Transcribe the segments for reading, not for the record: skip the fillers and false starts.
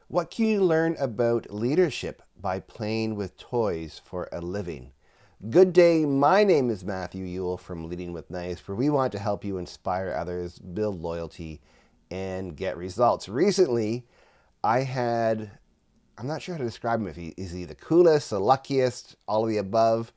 What can you learn about leadership by playing with toys for a living? Good day, my name is Matthew Ewell from Leading with Nice, where we want to help you inspire others, build loyalty, and get results. Recently, I had, I'm not sure how to describe him, if is he the coolest, the luckiest, all of the above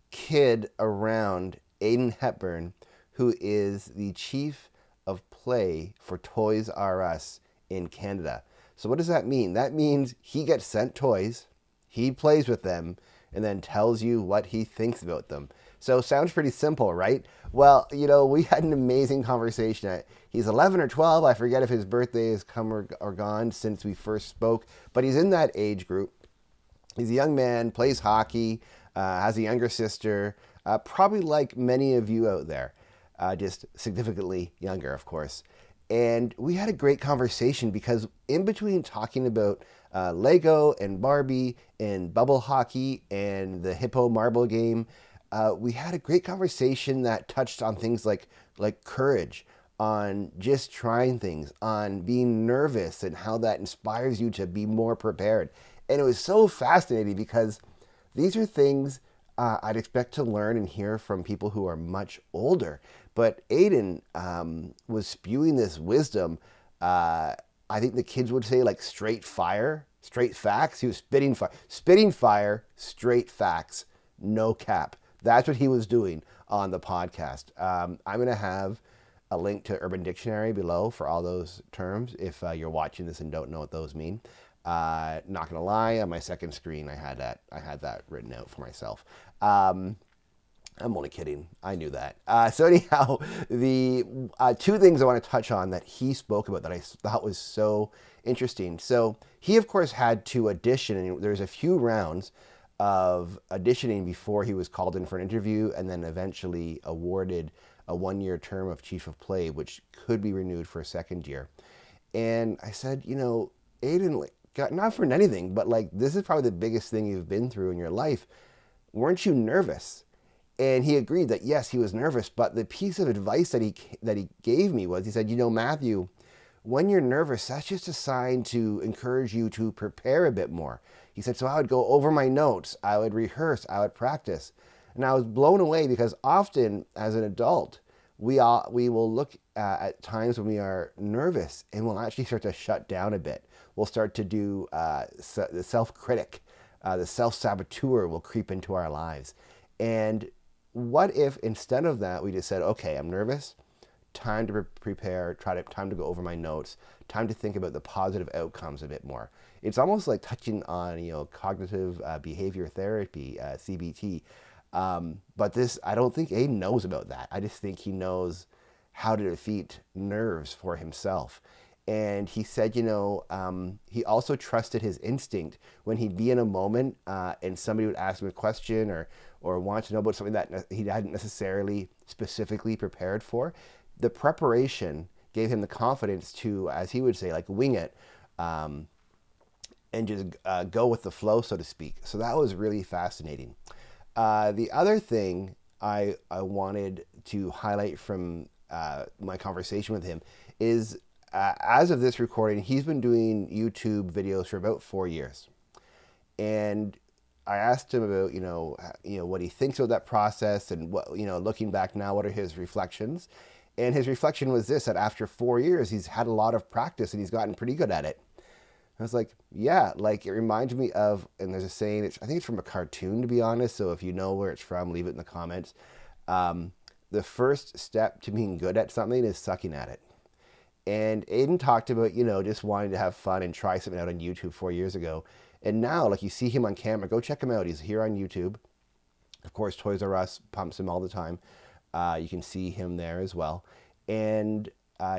kid around, Aiden Hepburn, who is the chief of play for Toys R Us in Canada. So what does that mean? That means he gets sent toys, he plays with them, and then tells you what he thinks about them. So sounds pretty simple, right? Well, we had an amazing conversation. He's 11 or 12. I forget if his birthday has come or gone since we first spoke, but he's in that age group. He's a young man, plays hockey, has a younger sister, probably like many of you out there, just significantly younger, of course. And we had a great conversation because in between talking about Lego and Barbie and bubble hockey and the hippo marble game, we had a great conversation that touched on things like courage, on just trying things, on being nervous and how that inspires you to be more prepared. And it was so fascinating because these are things I'd expect to learn and hear from people who are much older. But Aiden was spewing this wisdom. I think the kids would say like straight fire, straight facts. He was spitting fire, straight facts, no cap. That's what he was doing on the podcast. I'm going to have a link to Urban Dictionary below for all those terms if you're watching this and don't know what those mean. Not gonna lie, on my second screen, I had that written out for myself. I'm only kidding. I knew that. So anyhow, the two things I want to touch on that he spoke about that I thought was so interesting. So he, of course, had to audition, and there's a few rounds of auditioning before he was called in for an interview, and then eventually awarded a 1-year term of chief of play, which could be renewed for a second year. And I said, Aiden, like, not for anything, but like this is probably the biggest thing you've been through in your life. Weren't you nervous? And he agreed that yes, he was nervous. But the piece of advice that he gave me was, he said, Matthew, when you're nervous, that's just a sign to encourage you to prepare a bit more. He said, so I would go over my notes, I would rehearse, I would practice. And I was blown away because often as an adult, we will look at times when we are nervous and we'll actually start to shut down a bit. We'll start to do the self-critic, the self-saboteur will creep into our lives. And what if instead of that, we just said, okay, I'm nervous, time to prepare, time to go over my notes, time to think about the positive outcomes a bit more. It's almost like touching on, cognitive behavior therapy, CBT. But this, I don't think Aiden knows about that. I just think he knows how to defeat nerves for himself. And he said, he also trusted his instinct when he'd be in a moment and somebody would ask him a question or want to know about something that he hadn't necessarily specifically prepared for. The preparation gave him the confidence to, as he would say, like wing it and just go with the flow, so to speak. So that was really fascinating. The other thing I wanted to highlight from my conversation with him is, as of this recording, he's been doing YouTube videos for about 4 years. And I asked him about, what he thinks about that process and what, looking back now, what are his reflections? And his reflection was this, that after 4 years, he's had a lot of practice and he's gotten pretty good at it. I was like, yeah, like it reminds me of, and there's a saying, I think it's from a cartoon, to be honest. So if you know where it's from, leave it in the comments. The first step to being good at something is sucking at it. And Aiden talked about, just wanting to have fun and try something out on YouTube 4 years ago. And now, like, you see him on camera, go check him out. He's here on YouTube. Of course, Toys R Us pumps him all the time. You can see him there as well. And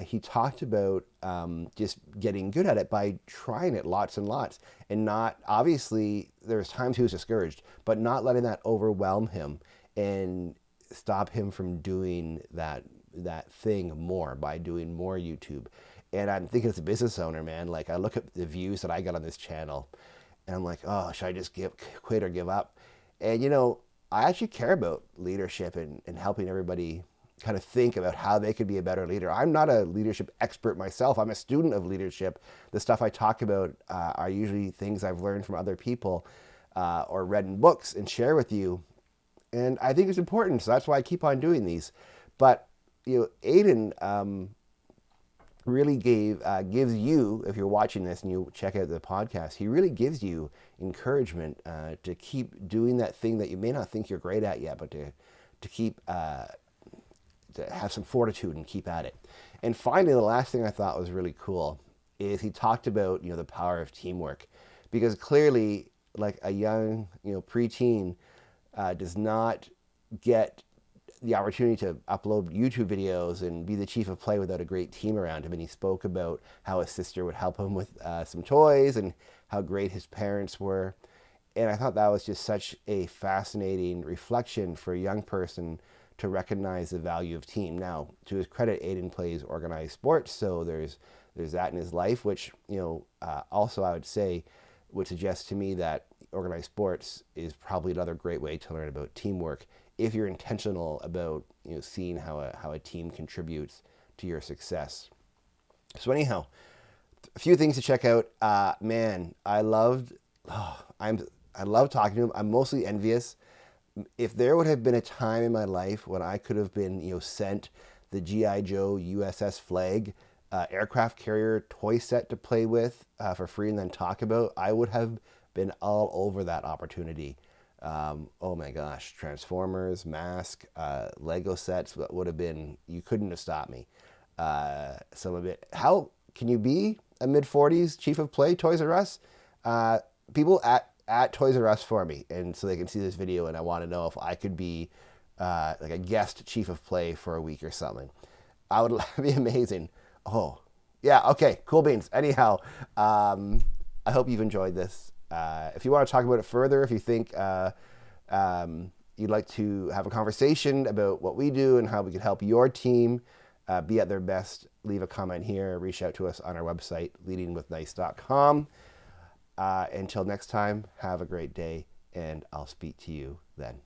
he talked about just getting good at it by trying it lots and lots. And not, obviously, there's times he was discouraged, but not letting that overwhelm him and stop him from doing that thing more by doing more YouTube. And I'm thinking as a business owner, man, like I look at the views that I got on this channel and I'm like, oh, should I just quit or give up? And I actually care about leadership and helping everybody kind of think about how they could be a better leader. I'm not a leadership expert myself. I'm a student of leadership. The stuff I talk about are usually things I've learned from other people or read in books and share with you. And I think it's important, so that's why I keep on doing these. But Aiden really gives you, if you're watching this and you check out the podcast, he really gives you encouragement to keep doing that thing that you may not think you're great at yet, but to keep to have some fortitude and keep at it. And finally, the last thing I thought was really cool is he talked about the power of teamwork, because clearly, like a young preteen does not get the opportunity to upload YouTube videos and be the chief of play without a great team around him. And he spoke about how his sister would help him with some toys and how great his parents were. And I thought that was just such a fascinating reflection for a young person to recognize the value of team. Now, to his credit, Aiden plays organized sports, so there's that in his life, which also I would say would suggest to me that organized sports is probably another great way to learn about teamwork if you're intentional about seeing how a team contributes to your success. So anyhow, a few things to check out. Man, I love talking to him. I'm mostly envious. If there would have been a time in my life when I could have been sent the G.I. Joe USS Flag aircraft carrier toy set to play with for free and then talk about, I would have been all over that opportunity. Oh my gosh, Transformers, Mask, Lego sets would have been, you couldn't have stopped me. Some of it. How can you be a mid-40s chief of play, Toys R Us? People at Toys R Us for me, and so they can see this video, and I want to know if I could be like a guest chief of play for a week or something. I would be amazing. Oh, yeah, okay, cool beans. Anyhow, I hope you've enjoyed this. If you want to talk about it further, if you think you'd like to have a conversation about what we do and how we can help your team be at their best, leave a comment here, reach out to us on our website, leadingwithnice.com. Until next time, have a great day, and I'll speak to you then.